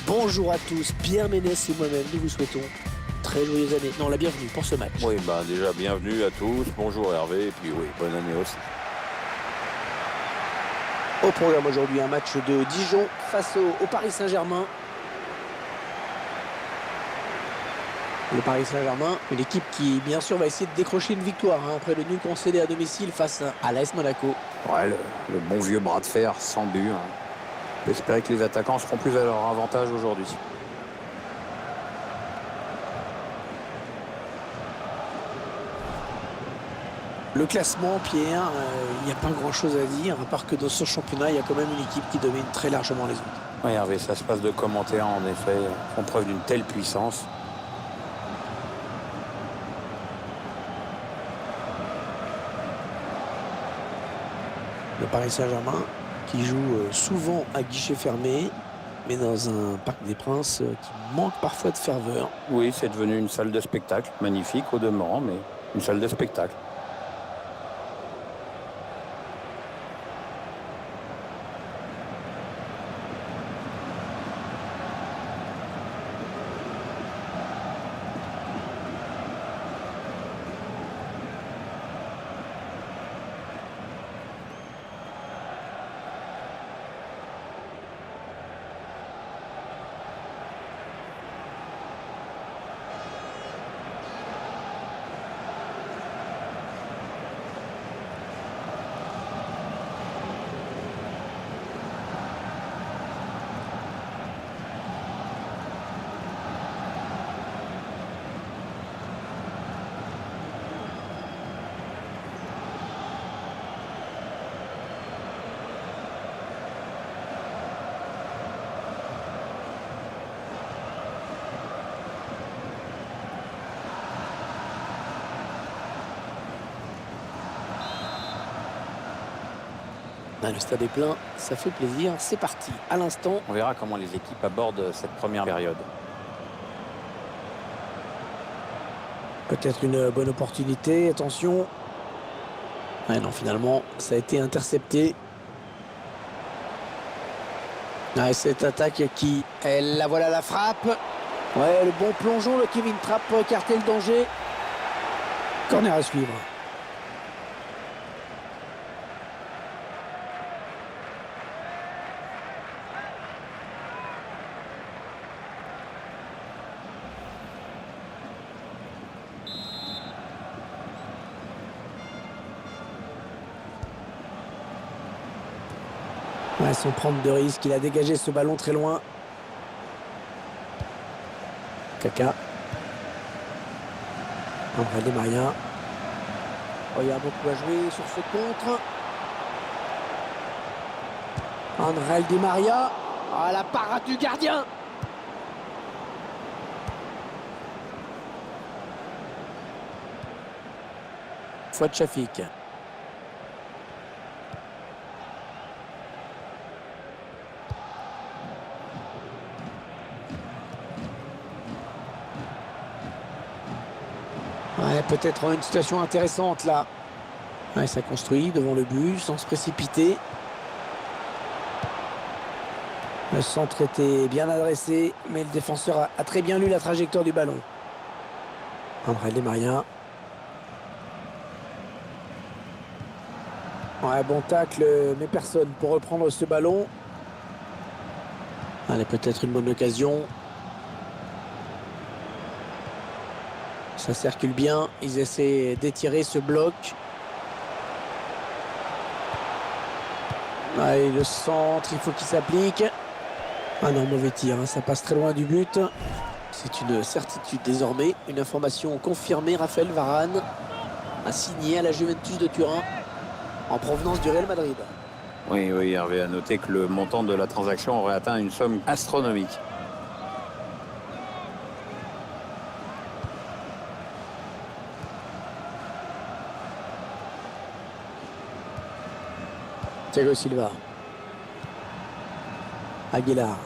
Bonjour à tous, Pierre Ménès et moi-même, nous vous souhaitons très joyeuse année. Non, la bienvenue pour ce match. Oui, déjà bienvenue à tous, bonjour Hervé, et puis oui, bonne année aussi. Au programme aujourd'hui, un match de Dijon face au Paris Saint-Germain. Le Paris Saint-Germain, une équipe qui, bien sûr, va essayer de décrocher une victoire après le nul concédé à domicile face à l'AS Monaco. Ouais, le bon vieux bras de fer, sans but. On peut espérer que les attaquants seront plus à leur avantage aujourd'hui. Le classement, Pierre, il n'y a pas grand-chose à dire, à part que dans ce championnat, il y a quand même une équipe qui domine très largement les autres. Oui, Hervé, ça se passe de commentaires, en effet, font preuve d'une telle puissance. Le Paris Saint-Germain qui joue souvent à guichet fermé, mais dans un Parc des Princes qui manque parfois de ferveur. Oui, c'est devenu une salle de spectacle, magnifique au demeurant, mais une salle de spectacle. Le stade est plein, ça fait plaisir, c'est parti. À l'instant, On verra comment les équipes abordent cette première période. peut-être une bonne opportunité, attention. Ouais, non, finalement, ça a été intercepté. Ouais, cette attaque qui... la voilà la frappe. Ouais, le bon plongeon de Kevin Trapp pour écarter le danger. Corner à suivre. Ouais, sans prendre de risque, il a dégagé ce ballon très loin. Kaka. André Di Maria. Oh, il y a beaucoup à jouer sur ce contre. André Di Maria. Ah, la parade du gardien. Fouad Chafik. Ouais, peut-être une situation intéressante là. Ouais, ça construit devant le but sans se précipiter. Le centre était bien adressé, mais le défenseur a très bien lu la trajectoire du ballon. André Di Maria. Ouais, bon tacle, mais personne pour reprendre ce ballon. Allez, peut-être une bonne occasion. Ça circule bien, ils essaient d'étirer ce bloc. Allez, le centre, il faut qu'il s'applique. Ah non, mauvais tir, ça passe très loin du but. C'est une certitude désormais. Une information confirmée, Raphaël Varane a signé à la Juventus de Turin en provenance du Real Madrid. Oui, Hervé a noté que le montant de la transaction aurait atteint une somme astronomique. Thiago Silva. Aguilar.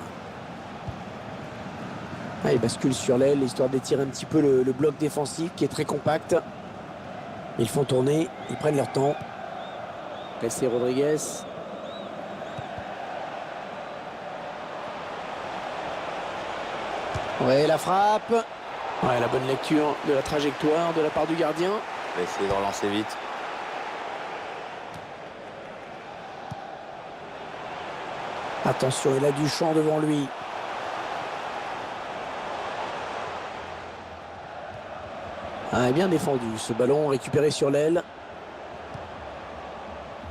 Ah, il bascule sur l'aile, histoire d'étirer un petit peu le bloc défensif qui est très compact. Ils font tourner, ils prennent leur temps. Placé Rodriguez. Ouais, la frappe. Ouais, la bonne lecture de la trajectoire de la part du gardien. On va essayer de relancer vite. Attention, il a du champ devant lui. Ah, bien défendu. Ce ballon récupéré sur l'aile.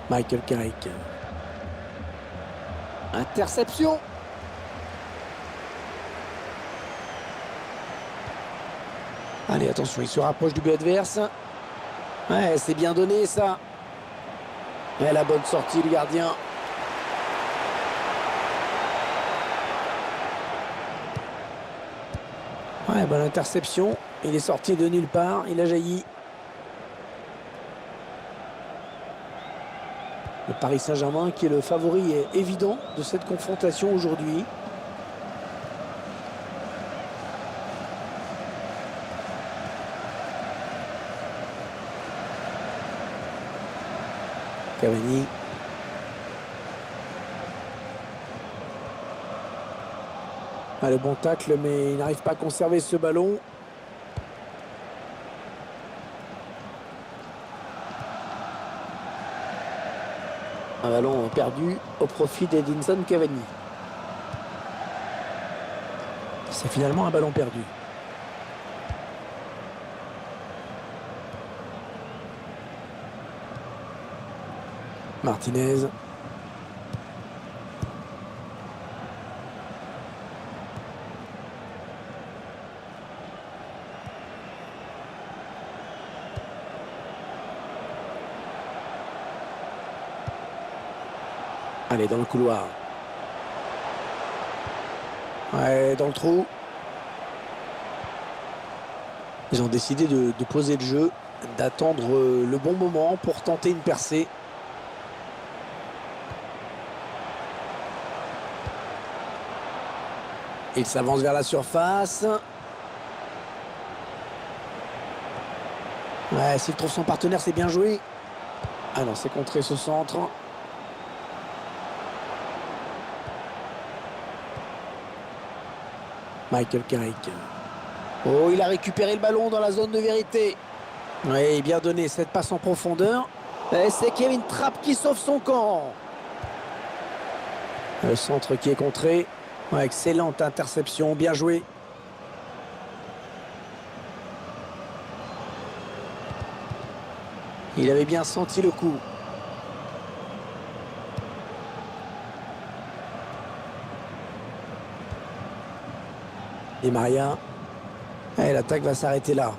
Michael Carrick. Interception. Allez, attention, il se rapproche du but adverse. Ouais, c'est bien donné, ça. Ouais, la bonne sortie, le gardien. Ouais, bonne interception. Il est sorti de nulle part. Il a jailli. Le Paris Saint-Germain qui est le favori est évident de cette confrontation aujourd'hui. Cavani. Ah, le bon tacle, mais il n'arrive pas à conserver ce ballon. Un ballon perdu au profit d'Edinson Cavani. C'est finalement un ballon perdu. Martinez. Allez, dans le couloir. Ouais, dans le trou. Ils ont décidé de poser le jeu, d'attendre le bon moment pour tenter une percée. Il s'avance vers la surface. Ouais, s'il trouve son partenaire, c'est bien joué. Ah non, c'est contré ce centre. Michael Carrick. Oh, il a récupéré le ballon dans la zone de vérité. Oui, bien donné cette passe en profondeur. Et c'est Kevin Trapp qui sauve son camp. Le centre qui est contré. Ouais, excellente interception, bien joué. Il avait bien senti le coup. Et Maria. Et l'attaque va s'arrêter là.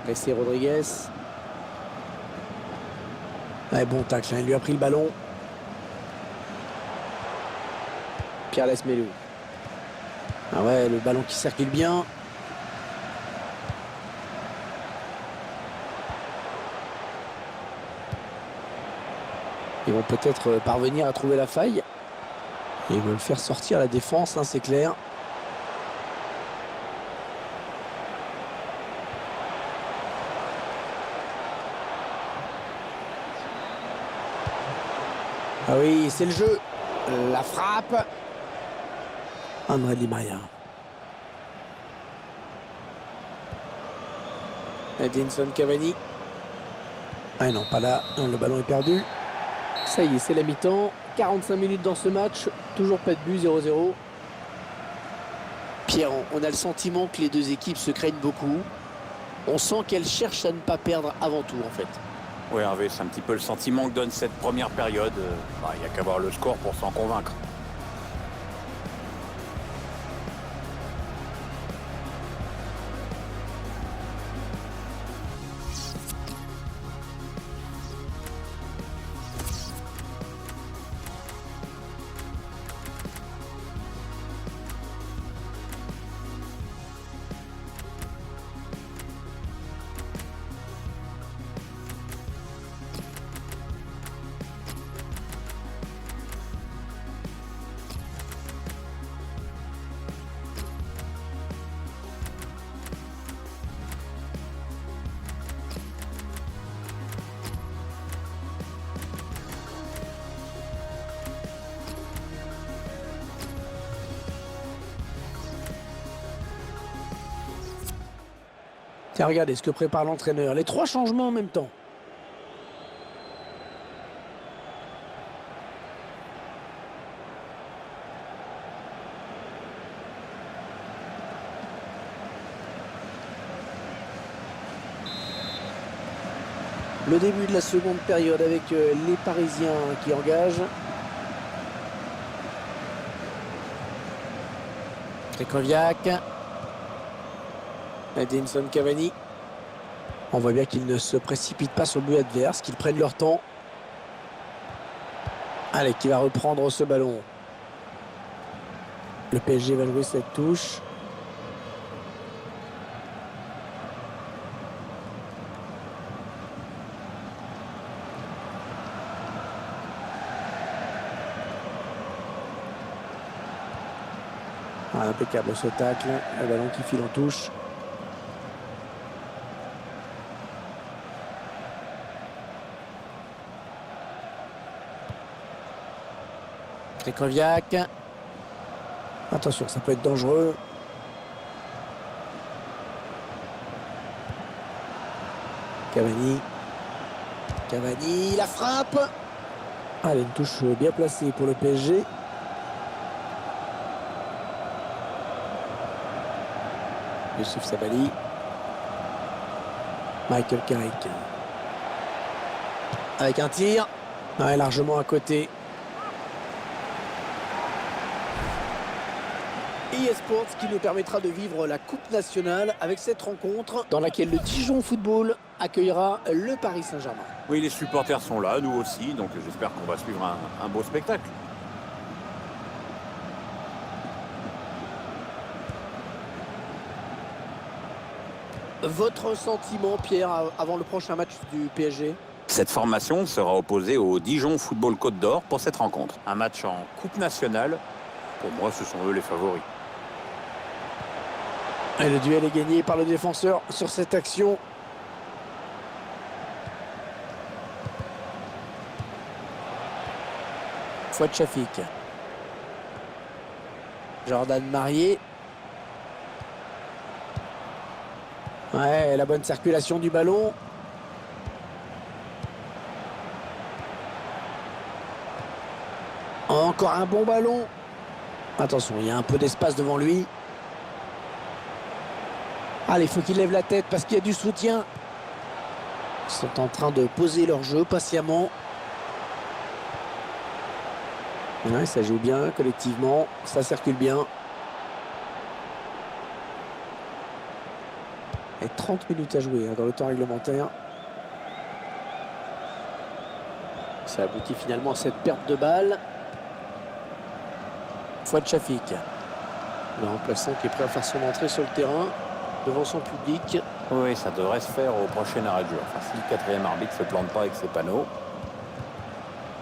Laissez Rodriguez. Ouais, bon tacle, hein, il lui a pris le ballon. Pierre Lesmelou. Ah ouais, le ballon qui circule bien. Ils vont peut-être parvenir à trouver la faille. Et ils veulent faire sortir la défense, hein, c'est clair. Ah oui, c'est le jeu. La frappe. André Di Maria. Edinson Cavani. Ah non, pas là. Non, le ballon est perdu. Ça y est, c'est la mi-temps. 45 minutes dans ce match. Toujours pas de but, 0-0. Pierre, on a le sentiment que les deux équipes se craignent beaucoup. On sent qu'elles cherchent à ne pas perdre avant tout, en fait. Oui, Hervé, c'est un petit peu le sentiment que donne cette première période. Il n'y a qu'à voir le score pour s'en convaincre. Tiens, regardez ce que prépare l'entraîneur. Les 3 changements en même temps. Le début de la seconde période avec les Parisiens qui engagent. Krychowiak. Edinson Cavani. On voit bien qu'ils ne se précipitent pas sur le but adverse, qu'ils prennent leur temps. Allez, qui va reprendre ce ballon. Le PSG va jouer cette touche. Ah, impeccable ce tacle. Le ballon qui file en touche. Krychowiak. Attention, ça peut être dangereux. Cavani. Cavani, la frappe. Allez, une touche bien placée pour le PSG. Youssouf Sabaly. Michael Carrick. Avec un tir. Ouais, largement à côté. eSports qui nous permettra de vivre la Coupe nationale avec cette rencontre dans laquelle le Dijon Football accueillera le Paris Saint-Germain. Oui, les supporters sont là, nous aussi, donc j'espère qu'on va suivre un beau spectacle. Votre sentiment, Pierre, avant le prochain match du PSG? Cette formation sera opposée au Dijon Football Côte d'Or pour cette rencontre. Un match en Coupe nationale, pour moi, ce sont eux les favoris. Et le duel est gagné par le défenseur sur cette action. Fouad Chafik. Jordan Marié. Ouais, la bonne circulation du ballon. Encore un bon ballon. Attention, il y a un peu d'espace devant lui. Allez, il faut qu'il lève la tête parce qu'il y a du soutien. Ils sont en train de poser leur jeu patiemment. Ouais, ça joue bien collectivement. Ça circule bien. Et 30 minutes à jouer dans le temps réglementaire. Ça aboutit finalement à cette perte de balle. Fouad Chafik. Le remplaçant qui est prêt à faire son entrée sur le terrain devant son public. Oui, ça devrait se faire au prochain arrêt de jeu. Enfin, si le quatrième arbitre ne se plante pas avec ses panneaux.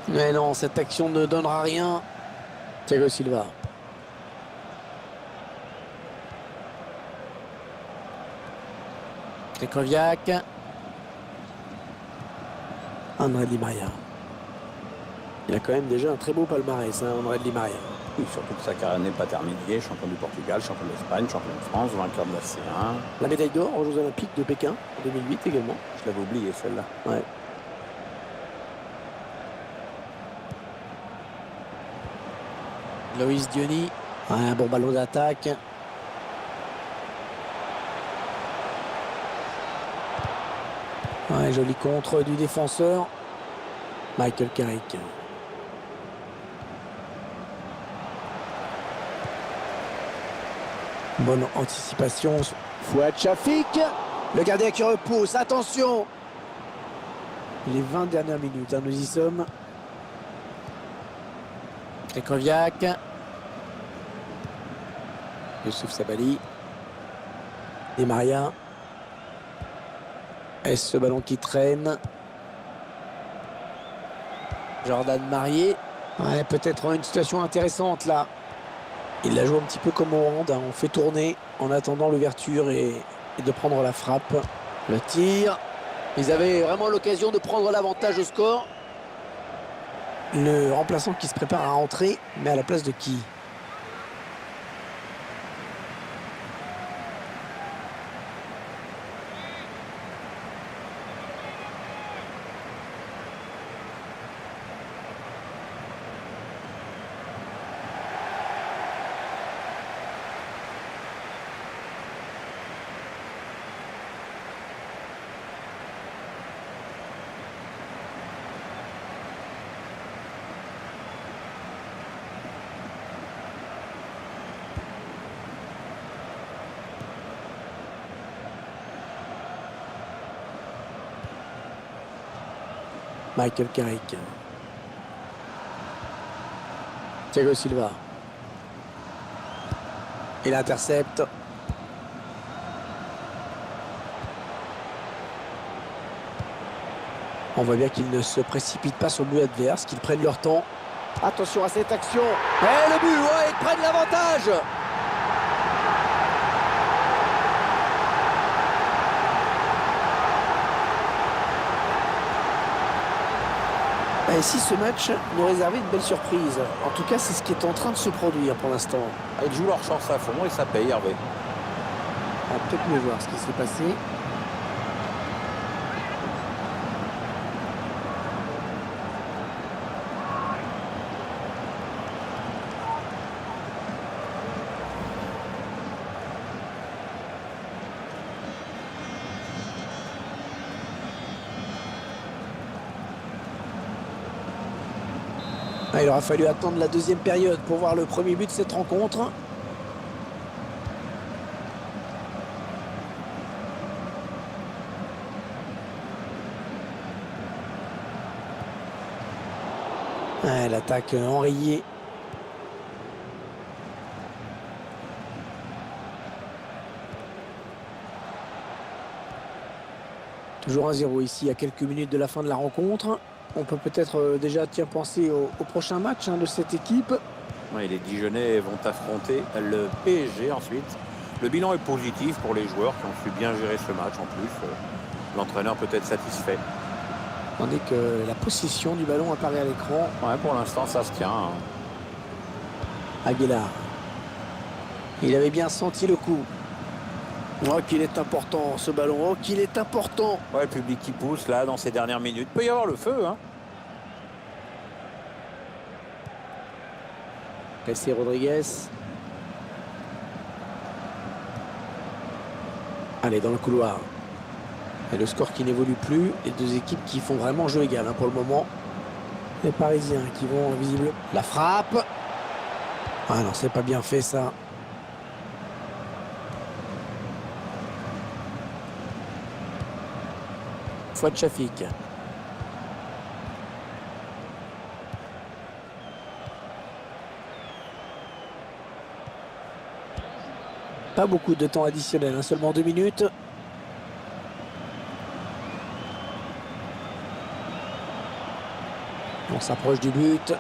Mais non, cette action ne donnera rien. Thiago Silva. Krychowiak. André Di Maria. Il a quand même déjà un très beau palmarès, hein, André Di Maria. Oui, surtout que sa carrière n'est pas terminée. Champion du Portugal, champion d'Espagne, champion de France, vainqueur de la C1. La médaille d'or aux Jeux Olympiques de Pékin en 2008 également. Je l'avais oublié celle-là. Ouais. Loïs Diony. Ouais, un bon ballon d'attaque. Ouais, joli contre du défenseur. Michael Carrick. Bonne anticipation. Fouad Chafik. Le gardien qui repousse. Attention. Les 20 dernières minutes, hein, nous y sommes. Krychowiak. Youssouf Sabaly. Di Maria. Est-ce ce ballon qui traîne? Jordan Marié. Ouais, peut-être une situation intéressante là. Il la joue un petit peu comme au hand, hein. On fait tourner en attendant l'ouverture et de prendre la frappe. Le tir. Ils avaient vraiment l'occasion de prendre l'avantage au score. Le remplaçant qui se prépare à rentrer, mais à la place de qui? Michael Carrick. Thiago Silva. Il intercepte. On voit bien qu'ils ne se précipitent pas sur le but adverse, qu'ils prennent leur temps. Attention à cette action. Et le but, ouais, ils prennent l'avantage. Et si ce match nous réservait une belle surprise? En tout cas, c'est ce qui est en train de se produire pour l'instant. Ils jouent leur chance à fond et ça paye, Hervé. On va peut-être mieux voir ce qui s'est passé. Il aura fallu attendre la deuxième période pour voir le premier but de cette rencontre. L'attaque enrayée. Toujours 1-0 ici à quelques minutes de la fin de la rencontre. On peut peut-être déjà penser au prochain match de cette équipe. Oui, les Dijonais vont affronter le PSG ensuite. Le bilan est positif pour les joueurs qui ont su bien gérer ce match en plus. L'entraîneur peut être satisfait. Tandis que la possession du ballon apparaît à l'écran. Ouais, pour l'instant, ça se tient. Aguilar. Il avait bien senti le coup. Oh, qu'il est important ce ballon. Oh, qu'il est important. Ouais, le public qui pousse là dans ces dernières minutes. Il peut y avoir le feu. Jessé Rodriguez. Allez, dans le couloir. Et le score qui n'évolue plus. Les deux équipes qui font vraiment jeu égal pour le moment. Les Parisiens qui vont visiblement. La frappe. Ah non, c'est pas bien fait ça. Fouad Chafik. Pas beaucoup de temps additionnel, seulement 2 minutes. On s'approche du but.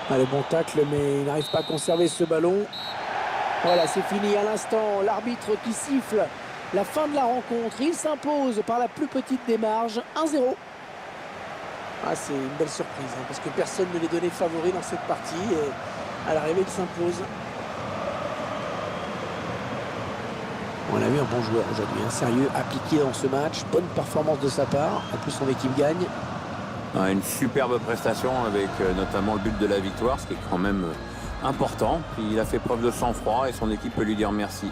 Allez, bon tacle, mais il n'arrive pas à conserver ce ballon. Voilà, c'est fini à l'instant. L'arbitre qui siffle la fin de la rencontre. Il s'impose par la plus petite des marges. 1-0. Ah, c'est une belle surprise, parce que personne ne les donnait favoris dans cette partie. Et à l'arrivée, il s'impose. On a vu un bon joueur aujourd'hui, sérieux, appliqué dans ce match. Bonne performance de sa part. En plus, son équipe gagne. Une superbe prestation avec notamment le but de la victoire, ce qui est quand même important. Puis il a fait preuve de sang-froid et son équipe peut lui dire merci.